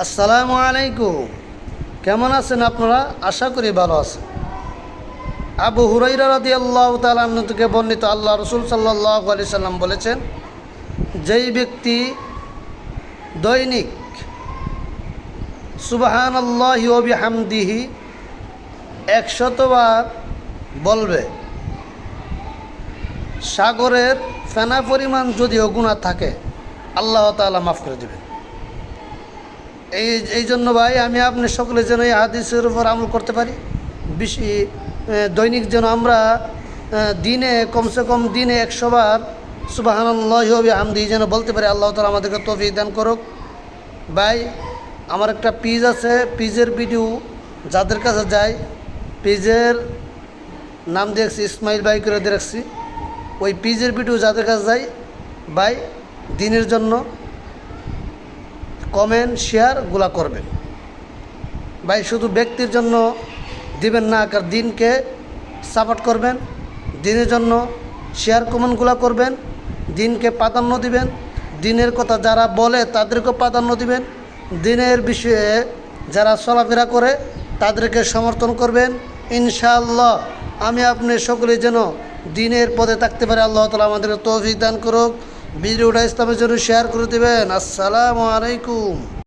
আসসালামু আলাইকুম। কেমন আছেন আপনারা? আশা করি ভালো আছেন। আবু হুরাইরা রাদিয়াল্লাহু তাআলা আনহু থেকে বর্ণিত, আল্লাহ রাসূল সাল্লাল্লাহু আলাইহি সাল্লাম বলেছেন, যেই ব্যক্তি দৈনিক সুবহানাল্লাহি ওয়া বিহামদিহি 100 বার বলবে, সাগরের ফেনা পরিমাণ যদিও গুনাহ থাকে আল্লাহ তাআলা মাফ করে দেবেন। এই জন্য ভাই, আমি আপনি সকলে যেন এই হাদিসের উপর আমল করতে পারি। বেশি দৈনিক যেন আমরা দিনে কমসে কম 100 বার সুবহানাল্লাহি ওয়া বিহামদিহি যেন বলতে পারি। আল্লাহ তাআলা আমাদেরকে তৌফিক দান করুক। ভাই, আমার একটা পেজ আছে, পেজের ভিডিও যাদের কাছে যায়, পেজের নাম দেখছি ইসমাইল ভাই করে দেখছি। ওই পেজের ভিডিও যাদের কাছে যায় ভাই, দিনের জন্য কমেন্ট শেয়ারগুলা করবেন ভাই। শুধু ব্যক্তির জন্য দিবেন না, কার দিনকে সাপোর্ট করবেন, দিনের জন্য শেয়ার কমেন্টগুলো করবেন, দিনকে প্রাধান্য দিবেন, দিনের কথা যারা বলে তাদেরকে প্রাধান্য দিবেন, দিনের বিষয়ে যারা চলাফেরা করে তাদেরকে সমর্থন করবেন। ইনশাআল্লাহ আমি আপনি সকলে যেন দিনের পথে থাকতে পারে। আল্লাহ তাআলা আমাদেরকে তৌফিক দান করুক। ভিডিওটা ইসলামের জন্য শেয়ার করে দেবেন। আসসালামু আলাইকুম।